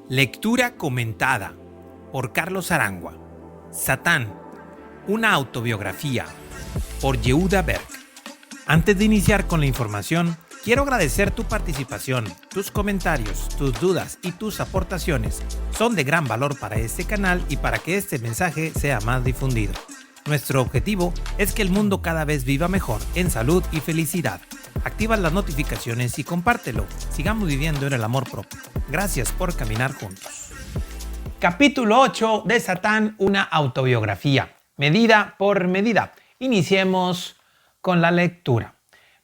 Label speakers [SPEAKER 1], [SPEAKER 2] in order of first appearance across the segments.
[SPEAKER 1] Lectura comentada por Carlos Arangua. Satán, una autobiografía, por Yehuda Berg. Antes de iniciar con la información, quiero agradecer tu participación, tus comentarios, tus dudas y tus aportaciones. Son de gran valor para este canal y para que este mensaje sea más difundido. Nuestro objetivo es que el mundo cada vez viva mejor, en salud y felicidad. Activa las notificaciones y compártelo. Sigamos viviendo en el amor propio. Gracias por caminar juntos. Capítulo 8 de Satán, una autobiografía, medida por medida. Iniciemos con la lectura.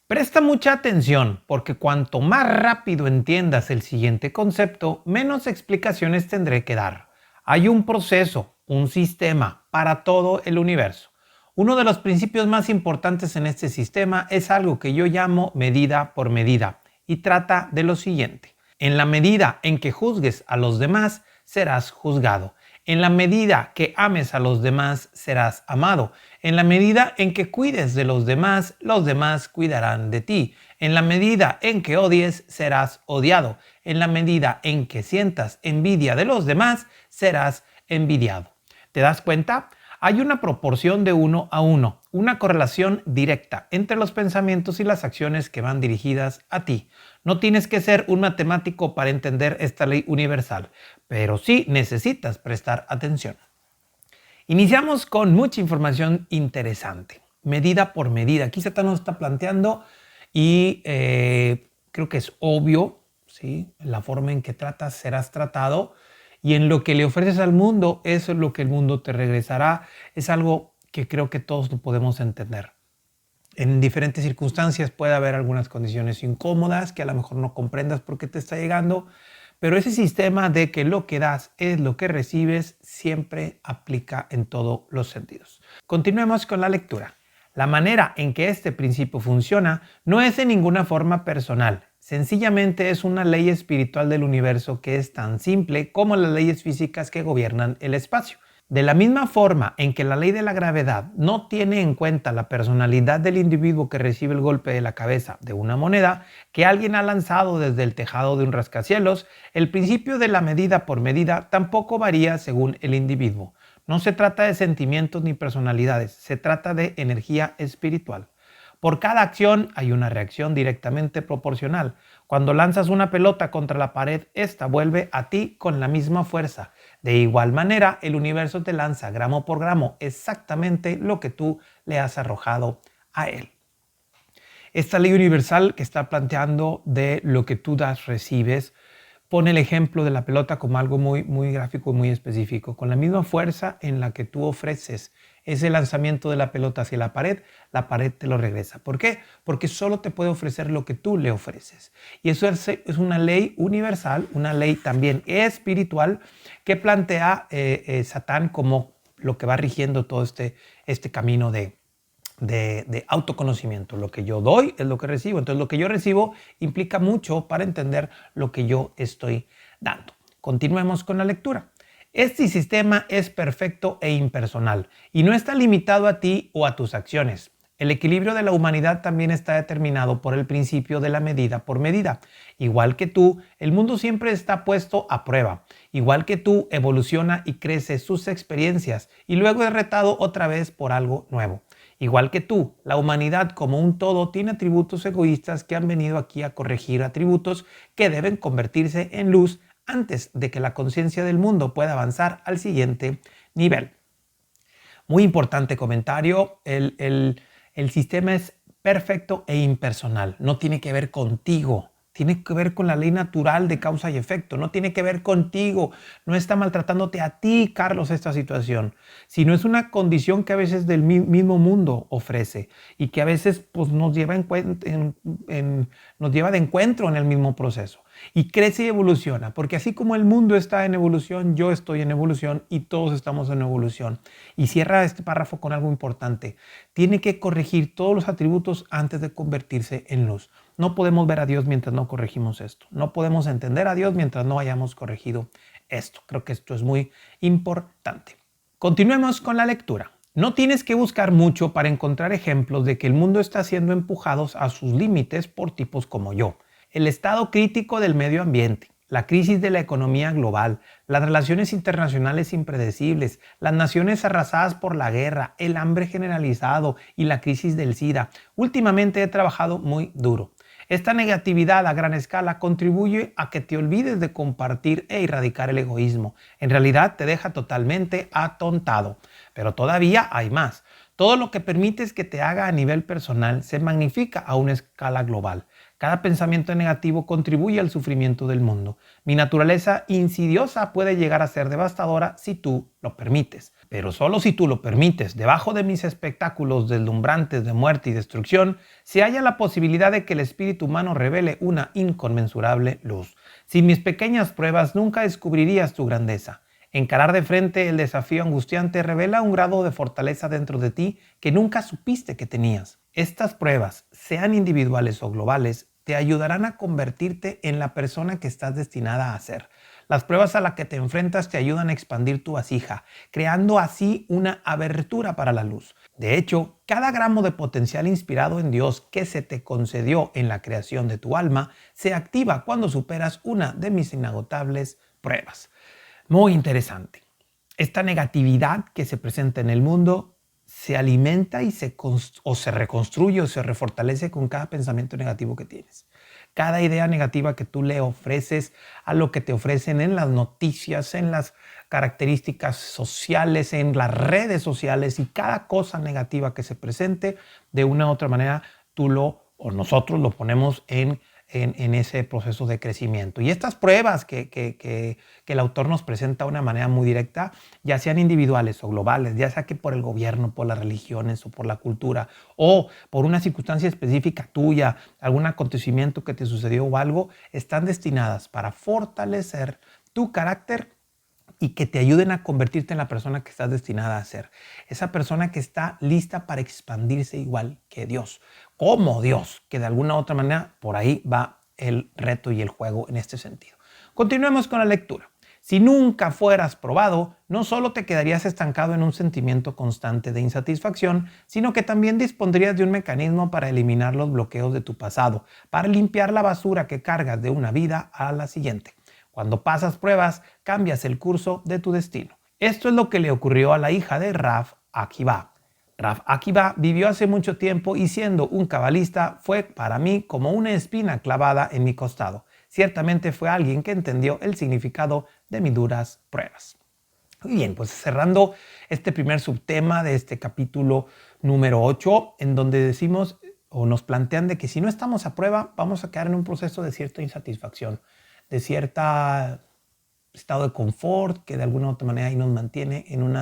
[SPEAKER 1] Presta mucha atención, porque cuanto más rápido entiendas el siguiente concepto, menos explicaciones tendré que dar. Hay un proceso, un sistema para todo el universo. Uno de los principios más importantes en este sistema es algo que yo llamo medida por medida, y trata de lo siguiente. En la medida en que juzgues a los demás, serás juzgado. En la medida que ames a los demás, serás amado. En la medida en que cuides de los demás cuidarán de ti. En la medida en que odies, serás odiado. En la medida en que sientas envidia de los demás, serás envidiado. ¿Te das cuenta? Hay una proporción de 1 a 1, una correlación directa entre los pensamientos y las acciones que van dirigidas a ti. No tienes que ser un matemático para entender esta ley universal, pero sí necesitas prestar atención. Iniciamos con mucha información interesante, medida por medida. Aquí Satán nos está planteando y creo que es obvio, ¿sí? La forma en que tratas serás tratado. Y en lo que le ofreces al mundo, eso es lo que el mundo te regresará. Es algo que creo que todos lo podemos entender. En diferentes circunstancias puede haber algunas condiciones incómodas que a lo mejor no comprendas por qué te está llegando, pero ese sistema de que lo que das es lo que recibes siempre aplica en todos los sentidos. Continuemos con la lectura. La manera en que este principio funciona no es de ninguna forma personal. Sencillamente es una ley espiritual del universo que es tan simple como las leyes físicas que gobiernan el espacio. De la misma forma en que la ley de la gravedad no tiene en cuenta la personalidad del individuo que recibe el golpe de la cabeza de una moneda que alguien ha lanzado desde el tejado de un rascacielos, el principio de la medida por medida tampoco varía según el individuo. No se trata de sentimientos ni personalidades, se trata de energía espiritual. Por cada acción hay una reacción directamente proporcional. Cuando lanzas una pelota contra la pared, esta vuelve a ti con la misma fuerza. De igual manera, el universo te lanza gramo por gramo exactamente lo que tú le has arrojado a él. Esta ley universal que está planteando de lo que tú das, recibes, pone el ejemplo de la pelota como algo muy gráfico y muy específico. Con la misma fuerza en la que tú ofreces ese lanzamiento de la pelota hacia la pared te lo regresa. ¿Por qué? Porque solo te puede ofrecer lo que tú le ofreces. Y eso es una ley universal, una ley también espiritual que plantea Satán como lo que va rigiendo todo este camino de autoconocimiento. Lo que yo doy es lo que recibo. Entonces lo que yo recibo implica mucho para entender lo que yo estoy dando. Continuemos con la lectura. Este sistema es perfecto e impersonal y no está limitado a ti o a tus acciones. El equilibrio de la humanidad también está determinado por el principio de la medida por medida. Igual que tú, el mundo siempre está puesto a prueba. Igual que tú, evoluciona y crece sus experiencias y luego es retado otra vez por algo nuevo. Igual que tú, la humanidad como un todo tiene atributos egoístas que han venido aquí a corregir atributos que deben convertirse en luz antes de que la conciencia del mundo pueda avanzar al siguiente nivel. Muy importante comentario, el sistema es perfecto e impersonal, no tiene que ver contigo. Tiene que ver con la ley natural de causa y efecto. No tiene que ver contigo. No está maltratándote a ti, Carlos, esta situación. Sino es una condición que a veces del mismo mundo ofrece y que a veces pues, nos lleva de encuentro en el mismo proceso. Y crece y evoluciona. Porque así como el mundo está en evolución, yo estoy en evolución y todos estamos en evolución. Y cierra este párrafo con algo importante. Tiene que corregir todos los atributos antes de convertirse en luz. No podemos ver a Dios mientras no corregimos esto. No podemos entender a Dios mientras no hayamos corregido esto. Creo que esto es muy importante. Continuemos con la lectura. No tienes que buscar mucho para encontrar ejemplos de que el mundo está siendo empujado a sus límites por tipos como yo. El estado crítico del medio ambiente, La crisis de la economía global, las relaciones internacionales impredecibles, las naciones arrasadas por la guerra, el hambre generalizado y la crisis del SIDA. Últimamente he trabajado muy duro. Esta negatividad a gran escala contribuye a que te olvides de compartir e erradicar el egoísmo. En realidad te deja totalmente atontado. Pero todavía hay más. Todo lo que permites que te haga a nivel personal se magnifica a una escala global. Cada pensamiento negativo contribuye al sufrimiento del mundo. Mi naturaleza insidiosa puede llegar a ser devastadora si tú lo permites. Pero solo si tú lo permites, debajo de mis espectáculos deslumbrantes de muerte y destrucción, se halla la posibilidad de que el espíritu humano revele una inconmensurable luz. Sin mis pequeñas pruebas nunca descubrirías tu grandeza. Encarar de frente el desafío angustiante revela un grado de fortaleza dentro de ti que nunca supiste que tenías. Estas pruebas, sean individuales o globales, te ayudarán a convertirte en la persona que estás destinada a ser. Las pruebas a las que te enfrentas te ayudan a expandir tu vasija, creando así una abertura para la luz. De hecho, cada gramo de potencial inspirado en Dios que se te concedió en la creación de tu alma se activa cuando superas una de mis inagotables pruebas. Muy interesante. Esta negatividad que se presenta en el mundo se alimenta y se reconstruye o se refortalece con cada pensamiento negativo que tienes. Cada idea negativa que tú le ofreces a lo que te ofrecen en las noticias, en las características sociales, en las redes sociales y cada cosa negativa que se presente, de una u otra manera nosotros lo ponemos en ese proceso de crecimiento. Y estas pruebas que el autor nos presenta de una manera muy directa, ya sean individuales o globales, ya sea que por el gobierno, por las religiones o por la cultura, o por una circunstancia específica tuya, algún acontecimiento que te sucedió o algo, están destinadas para fortalecer tu carácter y que te ayuden a convertirte en la persona que estás destinada a ser. Esa persona que está lista para expandirse igual que Dios. Como Dios, que de alguna u otra manera por ahí va el reto y el juego en este sentido. Continuemos con la lectura. Si nunca fueras probado, no solo te quedarías estancado en un sentimiento constante de insatisfacción, sino que también dispondrías de un mecanismo para eliminar los bloqueos de tu pasado, para limpiar la basura que cargas de una vida a la siguiente. Cuando pasas pruebas, cambias el curso de tu destino. Esto es lo que le ocurrió a la hija de Rav Akiva. Rav Akiva vivió hace mucho tiempo y siendo un cabalista fue para mí como una espina clavada en mi costado. Ciertamente fue alguien que entendió el significado de mis duras pruebas. Muy bien, pues cerrando este primer subtema de este capítulo número 8, en donde decimos o nos plantean de que si no estamos a prueba, vamos a quedar en un proceso de cierta insatisfacción, de cierto estado de confort que de alguna u otra manera ahí nos mantiene en un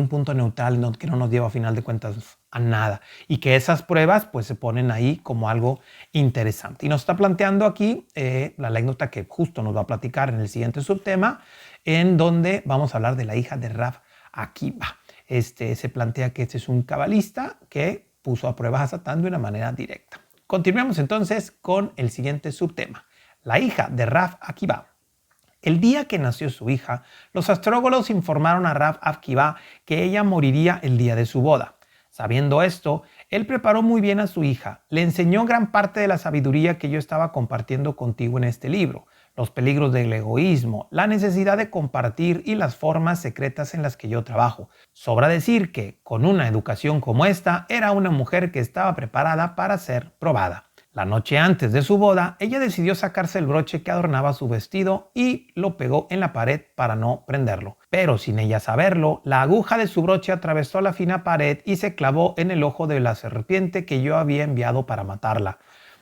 [SPEAKER 1] punto neutral que no nos lleva a final de cuentas a nada. Y que esas pruebas pues se ponen ahí como algo interesante. Y nos está planteando aquí la anécdota que justo nos va a platicar en el siguiente subtema, en donde vamos a hablar de la hija de Rav Akiva. Se plantea que este es un cabalista que puso a prueba a Satán de una manera directa. Continuemos entonces con el siguiente subtema. La hija de Rav Akiva. El día que nació su hija, los astrólogos informaron a Rav Akiva que ella moriría el día de su boda. Sabiendo esto, él preparó muy bien a su hija, le enseñó gran parte de la sabiduría que yo estaba compartiendo contigo en este libro, los peligros del egoísmo, la necesidad de compartir y las formas secretas en las que yo trabajo. Sobra decir que, con una educación como esta, era una mujer que estaba preparada para ser probada. La noche antes de su boda, ella decidió sacarse el broche que adornaba su vestido y lo pegó en la pared para no prenderlo. Pero sin ella saberlo, la aguja de su broche atravesó la fina pared y se clavó en el ojo de la serpiente que yo había enviado para matarla.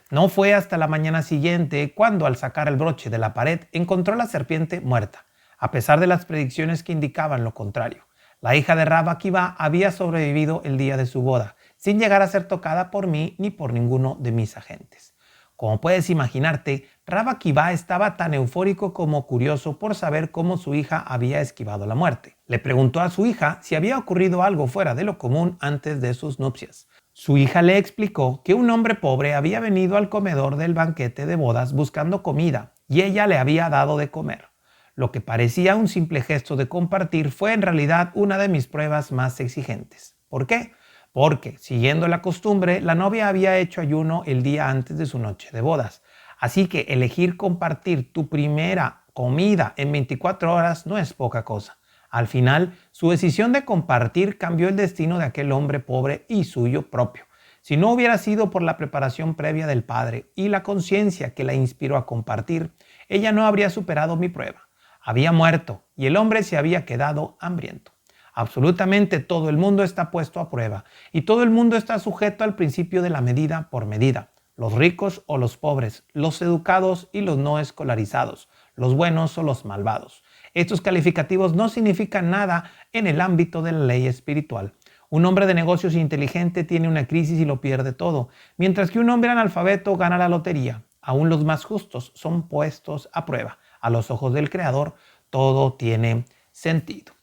[SPEAKER 1] No fue hasta la mañana siguiente cuando, al sacar el broche de la pared, encontró a la serpiente muerta, a pesar de las predicciones que indicaban lo contrario. La hija de Rav Akiva había sobrevivido el día de su boda, sin llegar a ser tocada por mí ni por ninguno de mis agentes. Como puedes imaginarte, Rav Akiva estaba tan eufórico como curioso por saber cómo su hija había esquivado la muerte. Le preguntó a su hija si había ocurrido algo fuera de lo común antes de sus nupcias. Su hija le explicó que un hombre pobre había venido al comedor del banquete de bodas buscando comida y ella le había dado de comer. Lo que parecía un simple gesto de compartir fue en realidad una de mis pruebas más exigentes. ¿Por qué? Porque, siguiendo la costumbre, la novia había hecho ayuno el día antes de su noche de bodas. Así que elegir compartir tu primera comida en 24 horas no es poca cosa. Al final, su decisión de compartir cambió el destino de aquel hombre pobre y suyo propio. Si no hubiera sido por la preparación previa del padre y la conciencia que la inspiró a compartir, ella no habría superado mi prueba. Había muerto y el hombre se había quedado hambriento. Absolutamente todo el mundo está puesto a prueba y todo el mundo está sujeto al principio de la medida por medida. Los ricos o los pobres, los educados y los no escolarizados, los buenos o los malvados. Estos calificativos no significan nada en el ámbito de la ley espiritual. Un hombre de negocios inteligente tiene una crisis y lo pierde todo, mientras que un hombre analfabeto gana la lotería. Aún los más justos son puestos a prueba. A los ojos del Creador, todo tiene sentido.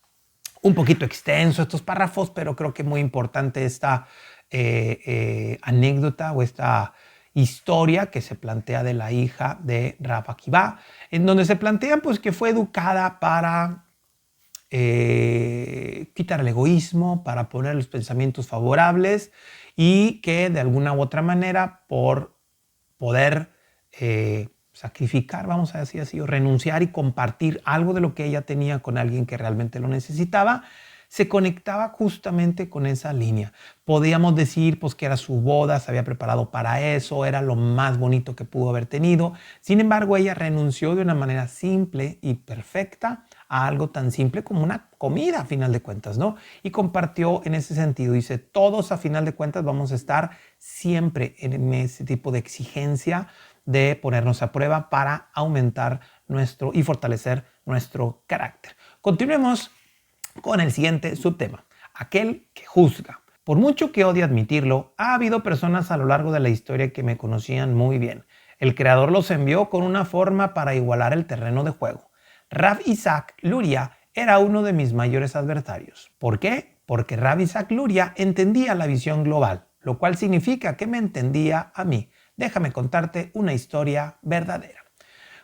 [SPEAKER 1] Un poquito extenso estos párrafos, pero creo que es muy importante esta anécdota o esta historia que se plantea de la hija de Rav Akiva, en donde se plantea pues, que fue educada para quitar el egoísmo, para poner los pensamientos favorables y que de alguna u otra manera por poder sacrificar, vamos a decir así, o renunciar y compartir algo de lo que ella tenía con alguien que realmente lo necesitaba, se conectaba justamente con esa línea. Podíamos decir pues, que era su boda, se había preparado para eso, era lo más bonito que pudo haber tenido. Sin embargo, ella renunció de una manera simple y perfecta a algo tan simple como una comida a final de cuentas, ¿no? Y compartió en ese sentido. Dice, todos a final de cuentas vamos a estar siempre en ese tipo de exigencia de ponernos a prueba para aumentar y fortalecer nuestro carácter. Continuemos con el siguiente subtema, aquel que juzga. Por mucho que odie admitirlo, ha habido personas a lo largo de la historia que me conocían muy bien. El Creador los envió con una forma para igualar el terreno de juego. Rav Isaac Luria era uno de mis mayores adversarios. ¿Por qué? Porque Rav Isaac Luria entendía la visión global, lo cual significa que me entendía a mí. Déjame contarte una historia verdadera.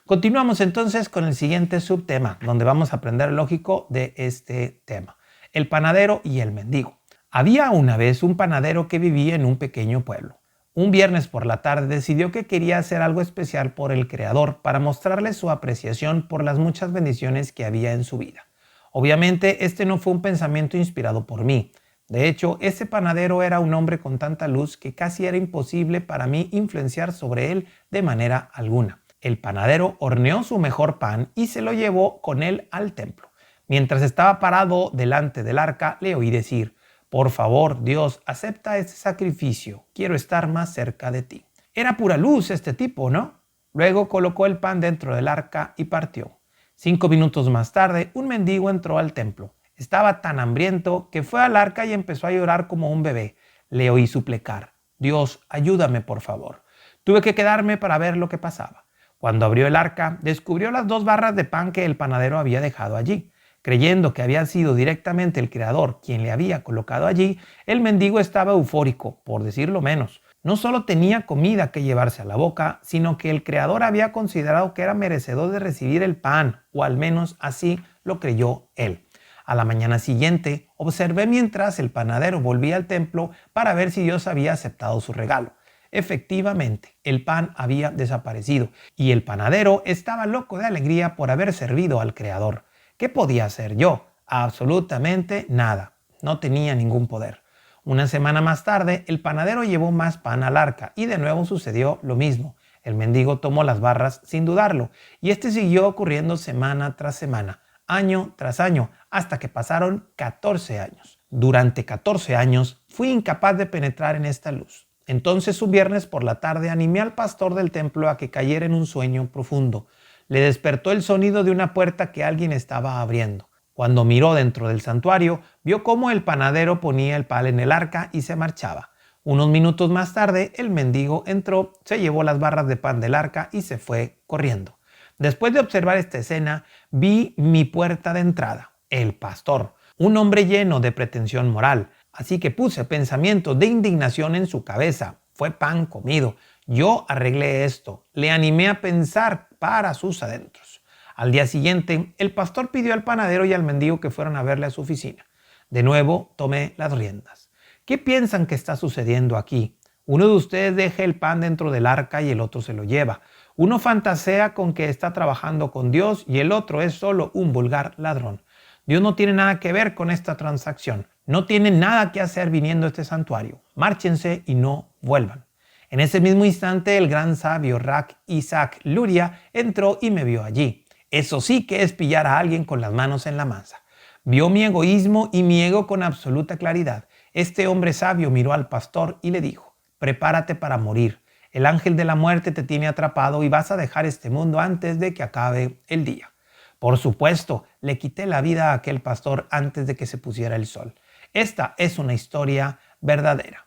[SPEAKER 1] Continuamos entonces con el siguiente subtema, donde vamos a aprender lógico de este tema. El panadero y el mendigo. Había una vez un panadero que vivía en un pequeño pueblo. Un viernes por la tarde decidió que quería hacer algo especial por el Creador para mostrarle su apreciación por las muchas bendiciones que había en su vida. Obviamente, este no fue un pensamiento inspirado por mí. De hecho, ese panadero era un hombre con tanta luz que casi era imposible para mí influenciar sobre él de manera alguna. El panadero horneó su mejor pan y se lo llevó con él al templo. Mientras estaba parado delante del arca, le oí decir, «Por favor, Dios, acepta este sacrificio. Quiero estar más cerca de ti». Era pura luz este tipo, ¿no? Luego colocó el pan dentro del arca y partió. 5 minutos más tarde, un mendigo entró al templo. Estaba tan hambriento que fue al arca y empezó a llorar como un bebé. Le oí suplicar, «Dios, ayúdame, por favor». Tuve que quedarme para ver lo que pasaba. Cuando abrió el arca, descubrió las 2 barras de pan que el panadero había dejado allí. Creyendo que había sido directamente el Creador quien le había colocado allí, el mendigo estaba eufórico, por decirlo menos. No solo tenía comida que llevarse a la boca, sino que el Creador había considerado que era merecedor de recibir el pan, o al menos así lo creyó él. A la mañana siguiente, observé mientras el panadero volvía al templo para ver si Dios había aceptado su regalo. Efectivamente, el pan había desaparecido y el panadero estaba loco de alegría por haber servido al Creador. ¿Qué podía hacer yo? Absolutamente nada. No tenía ningún poder. Una semana más tarde, el panadero llevó más pan al arca y de nuevo sucedió lo mismo. El mendigo tomó las barras sin dudarlo y este siguió ocurriendo semana tras semana, año tras año, hasta que pasaron 14 años. Durante 14 años fui incapaz de penetrar en esta luz. Entonces un viernes por la tarde animé al pastor del templo a que cayera en un sueño profundo. Le despertó el sonido de una puerta que alguien estaba abriendo. Cuando miró dentro del santuario, vio cómo el panadero ponía el pan en el arca y se marchaba. Unos minutos más tarde, el mendigo entró, se llevó las barras de pan del arca y se fue corriendo. Después de observar esta escena, vi mi puerta de entrada, el pastor, un hombre lleno de pretensión moral. Así que puse pensamientos de indignación en su cabeza. Fue pan comido. Yo arreglé esto. Le animé a pensar para sus adentros. Al día siguiente, el pastor pidió al panadero y al mendigo que fueran a verle a su oficina. De nuevo, tomé las riendas. ¿Qué piensan que está sucediendo aquí? Uno de ustedes deja el pan dentro del arca y el otro se lo lleva. Uno fantasea con que está trabajando con Dios y el otro es solo un vulgar ladrón. Dios no tiene nada que ver con esta transacción. No tiene nada que hacer viniendo a este santuario. Márchense y no vuelvan. En ese mismo instante, el gran sabio Rak Isaac Luria entró y me vio allí. Eso sí que es pillar a alguien con las manos en la masa. Vio mi egoísmo y mi ego con absoluta claridad. Este hombre sabio miró al pastor y le dijo: prepárate para morir. El ángel de la muerte te tiene atrapado y vas a dejar este mundo antes de que acabe el día. Por supuesto, le quité la vida a aquel pastor antes de que se pusiera el sol. Esta es una historia verdadera.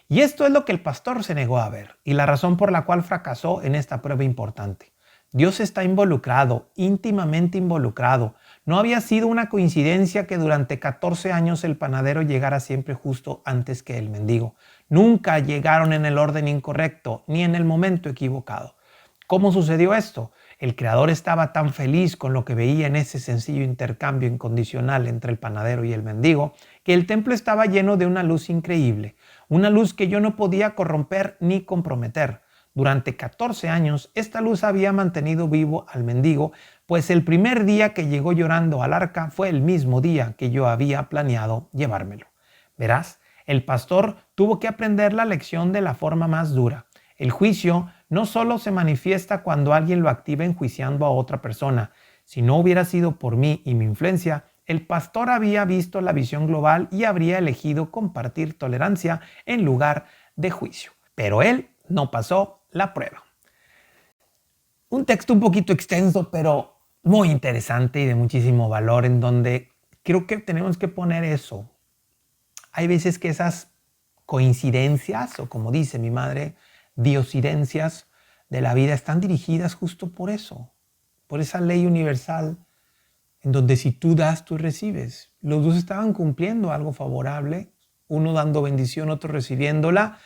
[SPEAKER 1] Y esto es lo que el pastor se negó a ver y la razón por la cual fracasó en esta prueba importante. Dios está involucrado, íntimamente involucrado. No había sido una coincidencia que durante 14 años el panadero llegara siempre justo antes que el mendigo. Nunca llegaron en el orden incorrecto ni en el momento equivocado. ¿Cómo sucedió esto? El Creador estaba tan feliz con lo que veía en ese sencillo intercambio incondicional entre el panadero y el mendigo que el templo estaba lleno de una luz increíble, una luz que yo no podía corromper ni comprometer. Durante 14 años, esta luz había mantenido vivo al mendigo, pues el primer día que llegó llorando al arca fue el mismo día que yo había planeado llevármelo. Verás, el pastor tuvo que aprender la lección de la forma más dura. El juicio no solo se manifiesta cuando alguien lo activa enjuiciando a otra persona. Si no hubiera sido por mí y mi influencia, el pastor había visto la visión global y habría elegido compartir tolerancia en lugar de juicio. Pero él no pasó la prueba. Un texto un poquito extenso, pero muy interesante y de muchísimo valor, en donde creo que tenemos que poner eso. Hay veces que esas coincidencias, o como dice mi madre, diosidencias de la vida están dirigidas justo por eso, por esa ley universal en donde si tú das, tú recibes. Los dos estaban cumpliendo algo favorable, uno dando bendición, otro recibiéndola,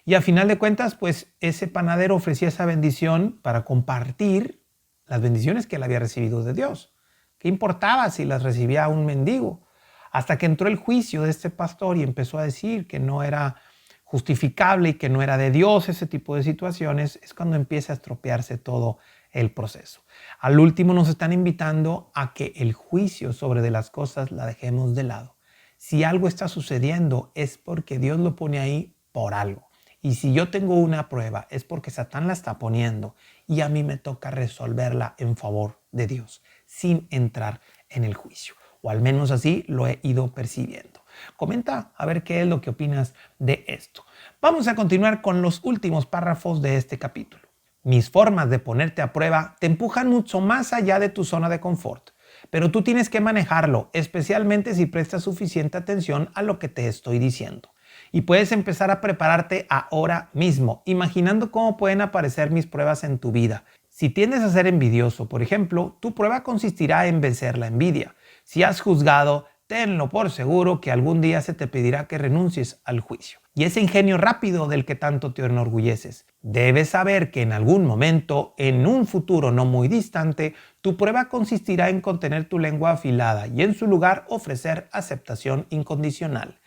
[SPEAKER 1] y a final de cuentas, pues ese panadero ofrecía esa bendición para compartir las bendiciones que él había recibido de Dios. ¿Qué importaba si las recibía un mendigo? Hasta que entró el juicio de este pastor y empezó a decir que no era justificable y que no era de Dios ese tipo de situaciones, es cuando empieza a estropearse todo el proceso. Al último nos están invitando a que el juicio sobre de las cosas la dejemos de lado. Si algo está sucediendo es porque Dios lo pone ahí por algo. Y si yo tengo una prueba es porque Satán la está poniendo y a mí me toca resolverla en favor de Dios, sin entrar en el juicio. O al menos así lo he ido percibiendo. Comenta a ver qué es lo que opinas de esto. Vamos a continuar con los últimos párrafos de este capítulo. Mis formas de ponerte a prueba te empujan mucho más allá de tu zona de confort, pero tú tienes que manejarlo, especialmente si prestas suficiente atención a lo que te estoy diciendo. Y puedes empezar a prepararte ahora mismo, imaginando cómo pueden aparecer mis pruebas en tu vida. Si tiendes a ser envidioso, por ejemplo, tu prueba consistirá en vencer la envidia. Si has juzgado, tenlo por seguro que algún día se te pedirá que renuncies al juicio. Y ese ingenio rápido del que tanto te enorgulleces. Debes saber que en algún momento, en un futuro no muy distante, tu prueba consistirá en contener tu lengua afilada y en su lugar ofrecer aceptación incondicional.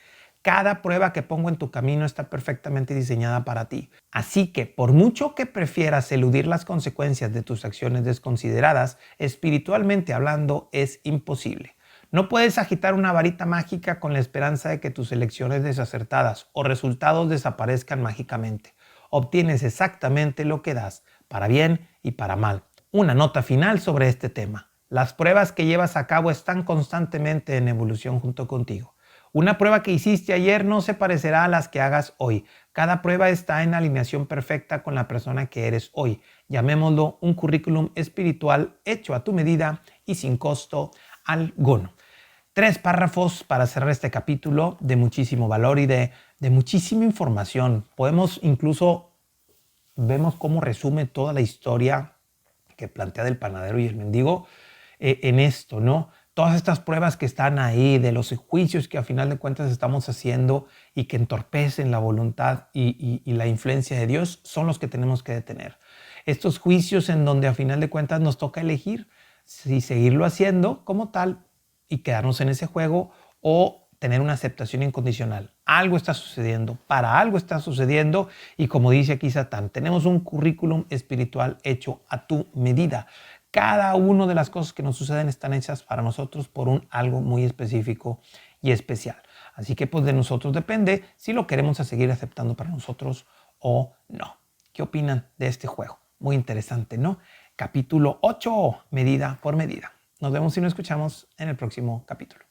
[SPEAKER 1] Cada prueba que pongo en tu camino está perfectamente diseñada para ti. Así que, por mucho que prefieras eludir las consecuencias de tus acciones desconsideradas, espiritualmente hablando, es imposible. No puedes agitar una varita mágica con la esperanza de que tus elecciones desacertadas o resultados desaparezcan mágicamente. Obtienes exactamente lo que das, para bien y para mal. Una nota final sobre este tema. Las pruebas que llevas a cabo están constantemente en evolución junto contigo. Una prueba que hiciste ayer no se parecerá a las que hagas hoy. Cada prueba está en alineación perfecta con la persona que eres hoy. Llamémoslo un currículum espiritual hecho a tu medida y sin costo alguno. 3 párrafos para cerrar este capítulo de muchísimo valor y de muchísima información. Vemos cómo resume toda la historia que plantea del panadero y el mendigo en esto, ¿no? Todas estas pruebas que están ahí, de los juicios que a final de cuentas estamos haciendo y que entorpecen la voluntad y la influencia de Dios, son los que tenemos que detener. Estos juicios en donde a final de cuentas nos toca elegir si seguirlo haciendo como tal y quedarnos en ese juego o tener una aceptación incondicional. Algo está sucediendo, para algo está sucediendo y como dice aquí Satán, tenemos un currículum espiritual hecho a tu medida. Cada una de las cosas que nos suceden están hechas para nosotros por un algo muy específico y especial. Así que pues de nosotros depende si lo queremos seguir aceptando para nosotros o no. ¿Qué opinan de este juego? Muy interesante, ¿no? Capítulo 8, medida por medida. Nos vemos y nos escuchamos en el próximo capítulo.